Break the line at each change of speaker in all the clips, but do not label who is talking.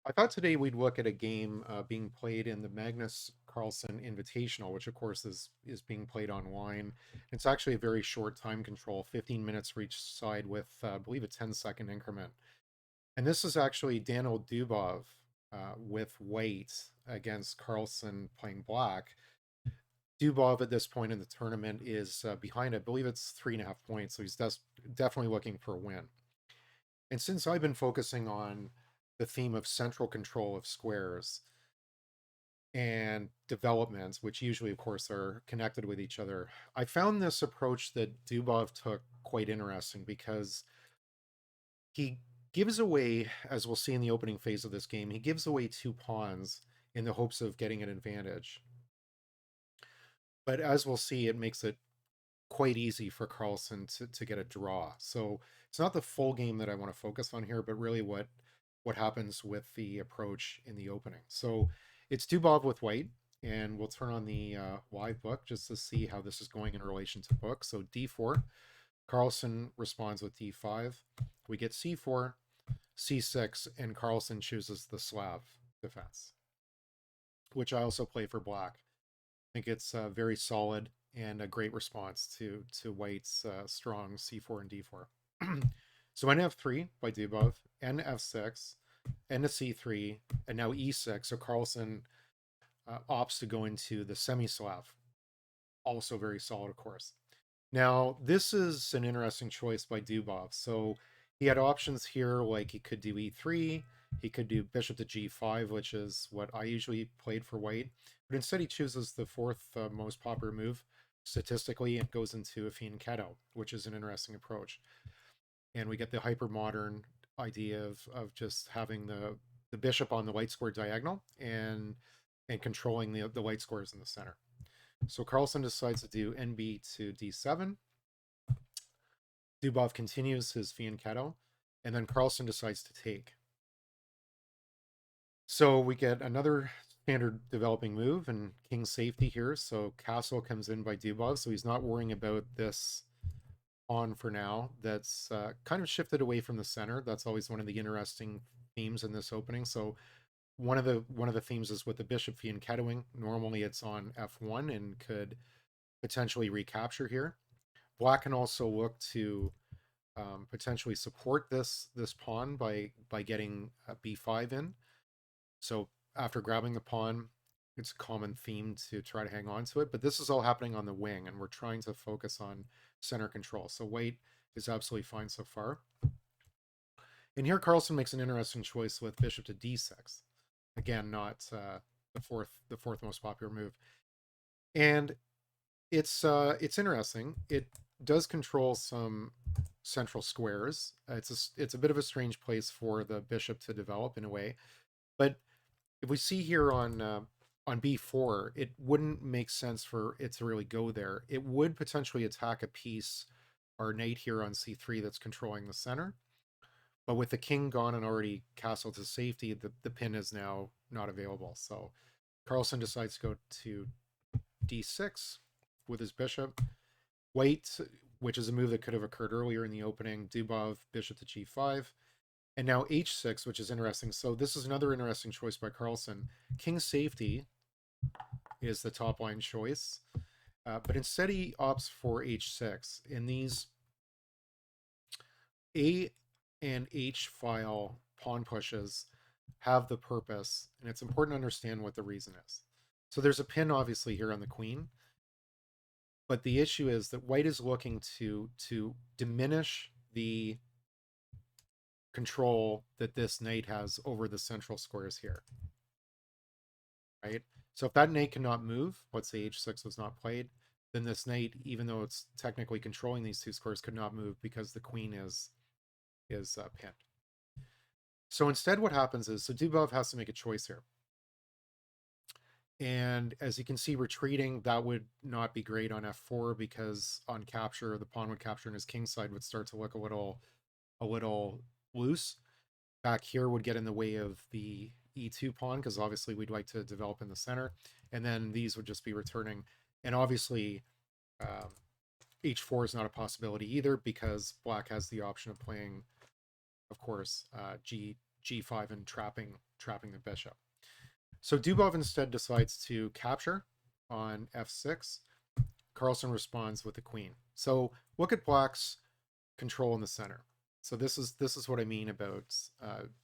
I thought today we'd look at a game being played in the Magnus Carlsen Invitational, which of course is being played online. It's actually a very short time control, 15 minutes for each side with, I believe, a 10-second increment. And this is actually Daniel Dubov with white against Carlsen playing black. Dubov at this point in the tournament is behind, I believe it's 3.5 points, so he's definitely looking for a win. And since I've been focusing on the theme of central control of squares and developments, which usually, of course, are connected with each other, I found this approach that Dubov took quite interesting because he gives away, as we'll see in the opening phase of this game, he gives away two pawns in the hopes of getting an advantage. But as we'll see, it makes it quite easy for Carlsen to get a draw. So it's not the full game that I want to focus on here, but really what happens with the approach in the opening. So it's Dubov with white, and we'll turn on the live book just to see how this is going in relation to book. So d4, Carlsen responds with d5. We get c4, c6, and Carlsen chooses the Slav defense, which I also play for black. I think it's very solid and a great response to white's strong c4 and d4. So nf3 by Dubov, nf6, n to c3, and now e6. So Carlsen opts to go into the semi-Slav, also very solid, of course. Now, this is an interesting choice by Dubov. So he had options here, like he could do e3, he could do bishop to g5, which is what I usually played for white. But instead, he chooses the fourth most popular move statistically and goes into a fianchetto, which is an interesting approach. And we get the hyper modern idea of just having the bishop on the white square diagonal and controlling the white squares in the center. So Carlsen decides to do NB to D7. Dubov continues his fianchetto, and then Carlsen decides to take. So we get another standard developing move and king safety here. So castle comes in by Dubov, so he's not worrying about this pawn for now. That's kind of shifted away from the center. That's always one of the interesting themes in this opening. So one of the themes is with the bishop fianchettoing. Normally it's on f1 and could potentially recapture here. Black can also look to potentially support this pawn by getting b5 in. So after grabbing the pawn, it's a common theme to try to hang on to it. But this is all happening on the wing, and we're trying to focus on center control. So white is absolutely fine so far. And here Carlsen makes an interesting choice with bishop to d6. Again, not the fourth most popular move. And it's interesting. It does control some central squares. It's a bit of a strange place for the bishop to develop in a way. But if we see here on b4, it wouldn't make sense for it to really go there. It would potentially attack a piece or knight here on c3 that's controlling the center. But with the king gone and already castled to safety, the pin is now not available. So Carlsen decides to go to d6 with his bishop. White, which is a move that could have occurred earlier in the opening, Dubov, bishop to g5. And now h6, which is interesting. So this is another interesting choice by Carlsen. King safety is the top line choice. But instead he opts for h6. In these A and H file pawn pushes have the purpose, and it's important to understand what the reason is. So there's a pin obviously here on the queen, but the issue is that white is looking to diminish the control that this knight has over the central squares here, right? So if that knight cannot move, let's say h6 was not played, then this knight, even though it's technically controlling these two squares, could not move because the queen is pinned. So instead what happens is, so Dubov has to make a choice here. And as you can see, retreating, that would not be great on f4 because on capture, the pawn would capture and his king side would start to look a little loose. Back here would get in the way of the e2 pawn because obviously we'd like to develop in the center. And then these would just be returning. And obviously h4 is not a possibility either because black has the option of playing, of course, g5 and trapping trapping the bishop. So Dubov instead decides to capture on f6. Carlsen responds with the queen. So look at black's control in the center. So this is what I mean about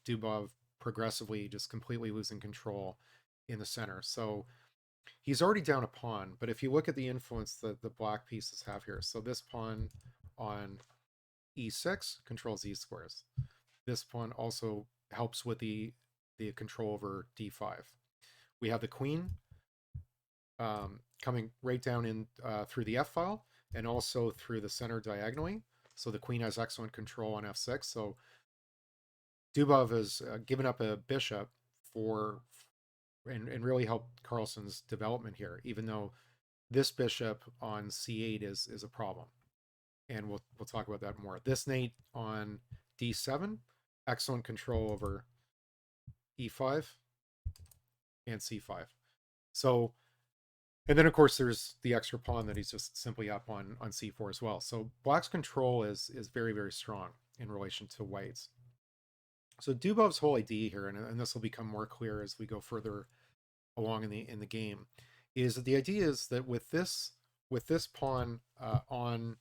Dubov progressively just completely losing control in the center. So he's already down a pawn, but if you look at the influence that the black pieces have here, so this pawn on e6 controls e squares. This pawn also helps with the control over d5. We have the queen coming right down in through the f file and also through the center diagonally. So the queen has excellent control on f6. So Dubov has given up a bishop for and really helped Carlsen's development here, even though this bishop on c8 is a problem. And we'll talk about that more. This knight on d7, excellent control over e5 and c5. So, and then of course there's the extra pawn that he's just simply up on c4 as well. So black's control is very, very strong in relation to white's. So Dubov's whole idea here, and this will become more clear as we go further along in the game, is that the idea is that with this pawn on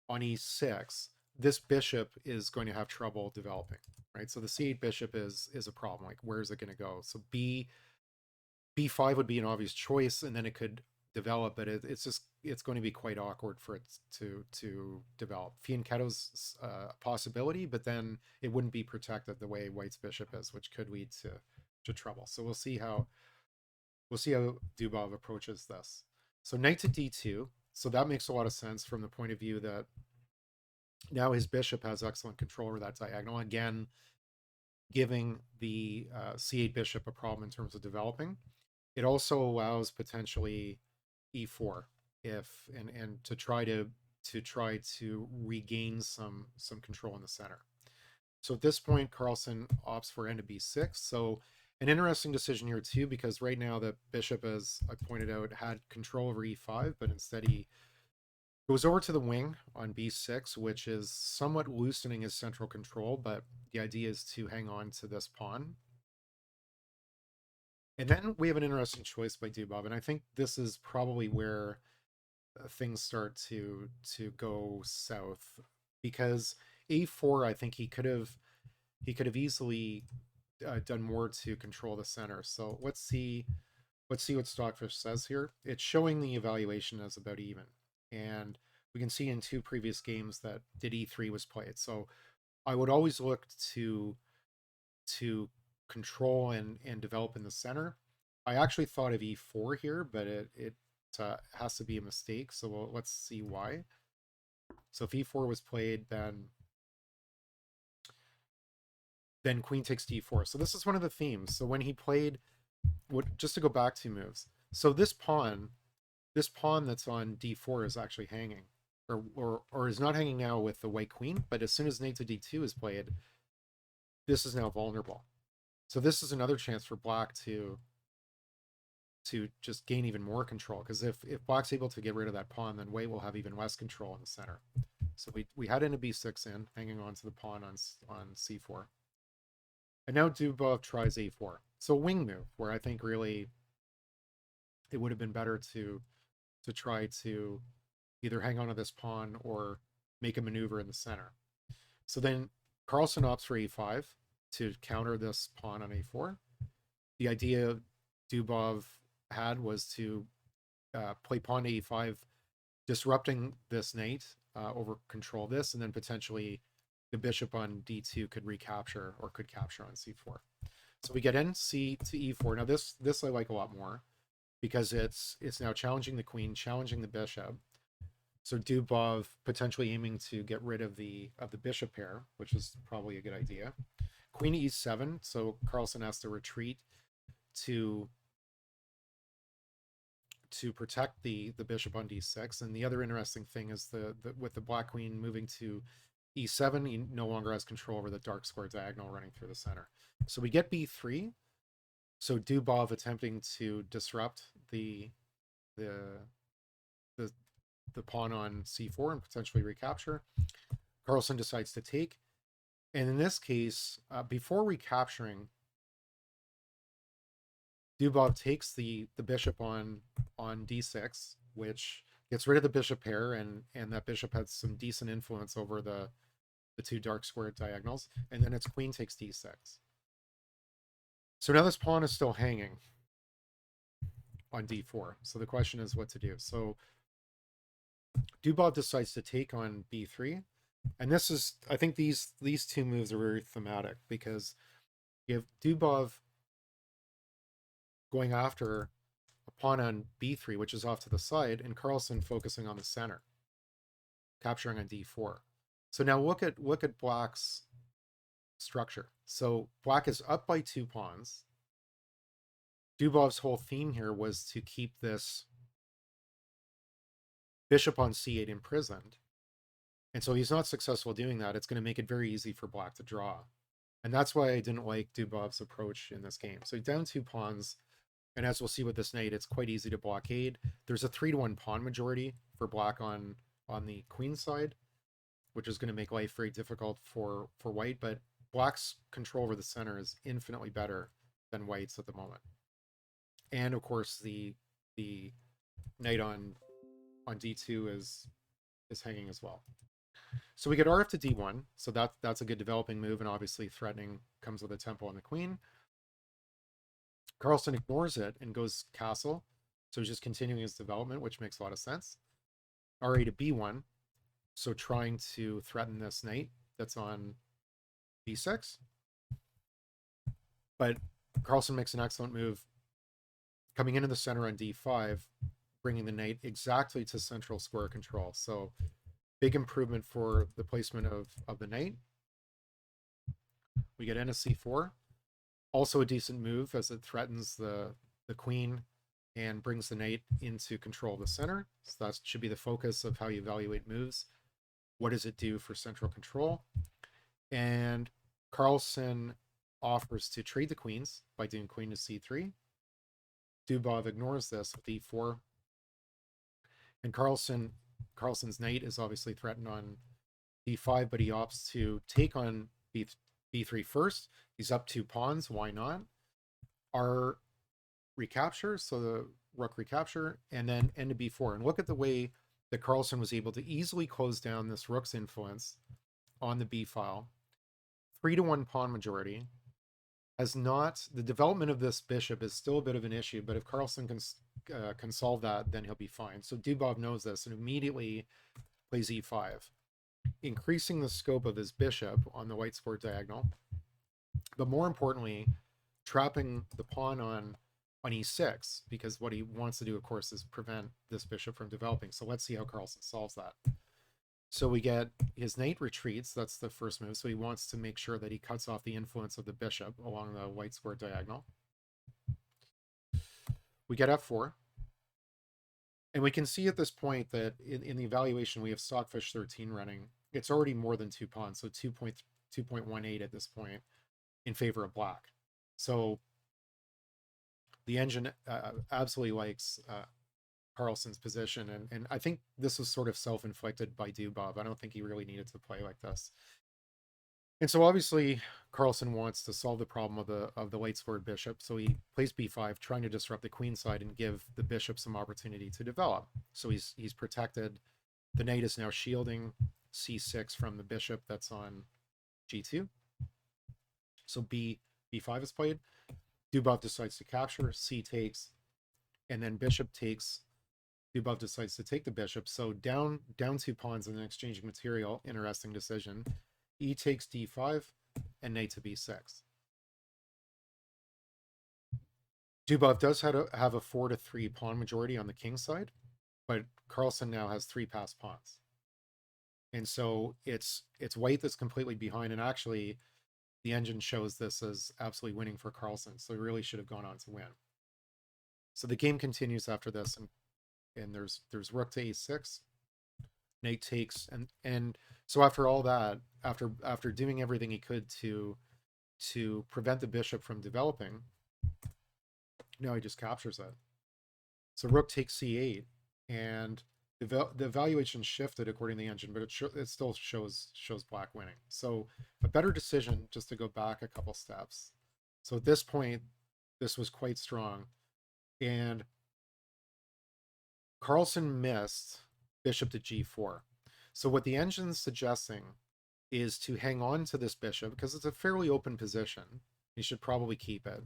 e6, this bishop is going to have trouble developing, right? So the c8 bishop is a problem. Like, where is it going to go? So b5 would be an obvious choice, and then it could develop, but it's going to be quite awkward for it to develop. Fianchetto's a possibility, but then it wouldn't be protected the way white's bishop is, which could lead to trouble. So we'll see how Dubov approaches this. So knight to d2. So that makes a lot of sense from the point of view that now his bishop has excellent control over that diagonal. Again, giving the c8 bishop a problem in terms of developing. It also allows potentially e4 and to try to regain some control in the center. So at this point, Carlsen opts for n to b6. So an interesting decision here too, because right now the bishop, as I pointed out, had control over e5, but instead he goes over to the wing on b6, which is somewhat loosening his central control, but the idea is to hang on to this pawn. And then we have an interesting choice by Dubov, and I think this is probably where things start to go south, because a4, I think he could have easily done more to control the center. So let's see what Stockfish says here. It's showing the evaluation as about even, and we can see in 2 previous games that e3 was played. So I would always look to control and develop in the center. I actually thought of e4 here, but it has to be a mistake. So let's see why. So if e4 was played, then queen takes d4. So this is one of the themes. So when he played, just to go back 2 moves. So this pawn that's on d4 is actually hanging, or is not hanging now with the white queen. But as soon as knight to d2 is played, this is now vulnerable. So this is another chance for black to just gain even more control, because if black's able to get rid of that pawn, then white will have even less control in the center. So we had in a b6 in, hanging on to the pawn on c4. And now Dubov tries a4. So wing move, where I think really it would have been better to try to either hang on to this pawn or make a maneuver in the center. So then Carlsen opts for a5 to counter this pawn on a4. The idea Dubov had was to play pawn to e5, disrupting this knight over control this, and then potentially the bishop on d2 could recapture or could capture on c4. So we get in c to e4. Now this I like a lot more, because it's now challenging the queen, challenging the bishop. So Dubov potentially aiming to get rid of the bishop pair, which is probably a good idea. Queen e7, so Carlsen has to retreat to protect the bishop on d6. And the other interesting thing is with the black queen moving to e7, he no longer has control over the dark square diagonal running through the center. So we get b3. So Dubov attempting to disrupt the pawn on c4 and potentially recapture. Carlsen decides to take. And in this case, before recapturing, Dubov takes the bishop on d6, which gets rid of the bishop pair, and that bishop has some decent influence over the two dark squared diagonals, and then its queen takes d6. So now this pawn is still hanging on d4. So the question is what to do. So Dubov decides to take on b3, and this is, I think these two moves are very thematic, because you have Dubov going after a pawn on b3, which is off to the side, and Carlsen focusing on the center, capturing on d4. So now look at Black's structure. So Black is up by 2 pawns. Dubov's whole theme here was to keep this bishop on c8 imprisoned. And so he's not successful doing that. It's going to make it very easy for Black to draw. And that's why I didn't like Dubov's approach in this game. So down 2 pawns, and as we'll see with this knight, it's quite easy to blockade. There's a 3-to-1 pawn majority for Black on the queen side, which is going to make life very difficult for White, but Black's control over the center is infinitely better than White's at the moment. And of course, the knight on d2 is hanging as well. So we get RF to d1, so that's a good developing move, and obviously threatening comes with a tempo on the queen. Carlsen ignores it and goes castle, so he's just continuing his development, which makes a lot of sense. Ra to b1, so trying to threaten this knight that's on b6. But Carlsen makes an excellent move, coming into the center on d5, bringing the knight exactly to central square control. So big improvement for the placement of the knight. We get n to c4. Also a decent move, as it threatens the queen and brings the knight into control of the center. So that should be the focus of how you evaluate moves. What does it do for central control? And Carlsen offers to trade the queens by doing queen to c3. Dubov ignores this with e4. And Carlsen's knight is obviously threatened on d5, but he opts to take on b3 first. He's up 2 pawns. Why not? R recapture, so the rook recapture, and then n to b4. And look at the way that Carlsen was able to easily close down this rook's influence on the b file. 3-to-1 pawn majority. The development of this bishop is still a bit of an issue, but if Carlsen can solve that, then he'll be fine. So Dubov knows this and immediately plays e5, increasing the scope of his bishop on the white square diagonal, but more importantly, trapping the pawn on e6, because what he wants to do, of course, is prevent this bishop from developing. So let's see how Carlsen solves that. So we get his knight retreats. That's the first move. So he wants to make sure that he cuts off the influence of the bishop along the white square diagonal. We get f4. And we can see at this point that in the evaluation, we have Stockfish 13 running. It's already more than 2 pawns, so 2.18 at this point in favor of Black. So the engine absolutely likes Carlsen's position, and I think this was sort of self-inflicted by Dubov. I don't think he really needed to play like this. And so obviously Carlsen wants to solve the problem of the late squared bishop, so he plays b5, trying to disrupt the queen side and give the bishop some opportunity to develop. So he's protected. The knight is now shielding c6 from the bishop that's on g2. So b5 is played. Dubov decides to capture, c takes, and then bishop takes. Dubov decides to take the bishop. So down 2 pawns and then exchanging material. Interesting decision. E takes d5 and knight to b6. Dubov does have a 4-to-3 pawn majority on the king side, but Carlsen now has 3 passed pawns. And so it's white that's completely behind, and actually the engine shows this as absolutely winning for Carlsen, so he really should have gone on to win. So the game continues after this, and there's rook to a6, knight takes, and so after all that, after doing everything he could to prevent the bishop from developing, now he just captures it. So rook takes c8, and the evaluation shifted according to the engine, but it still shows Black winning. So a better decision just to go back a couple steps. So at this point, This was quite strong. And Carlsen missed bishop to g4. So what the engine's suggesting is to hang on to this bishop because it's a fairly open position. You should probably keep it.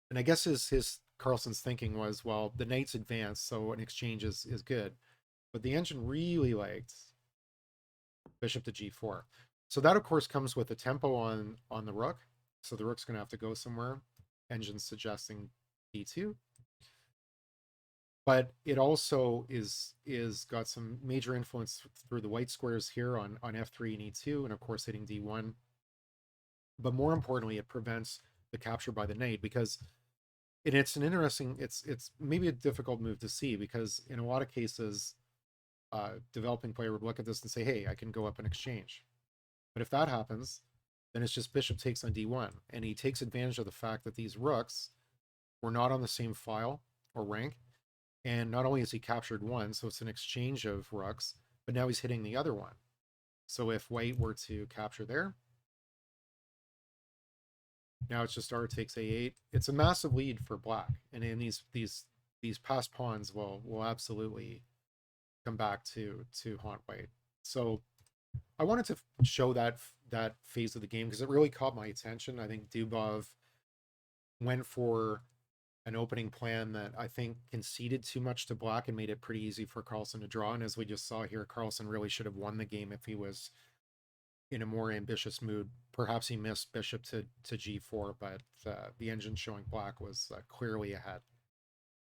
And I guess his Carlsen's thinking was, well, the knight's advanced, so an exchange is good. But the engine really liked bishop to g4. So that, of course, comes with a tempo on the rook. So the rook's going to have to go somewhere. Engine's suggesting d2. But it also is got some major influence through the white squares here on f3 and e2, and of course hitting d1. But more importantly, it prevents the capture by the knight, because and it's an interesting, it's maybe a difficult move to see, because in a lot of cases, developing player would look at this and say, hey, I can go up and exchange. But if that happens, then it's just bishop takes on d1, and he takes advantage of the fact that these rooks were not on the same file or rank. And not only has he captured one, so it's an exchange of rooks, but now he's hitting the other one. So if white were to capture there, now it's just r takes a8. It's a massive lead for black, and in these past pawns will absolutely come back to haunt white. So I wanted to show that phase of the game because it really caught my attention. I think Dubov went for an opening plan that I think conceded too much to black and made it pretty easy for Carlsen to draw. And as we just saw here, Carlsen really should have won the game if he was in a more ambitious mood. Perhaps he missed bishop to g4, but the engine showing black was clearly ahead.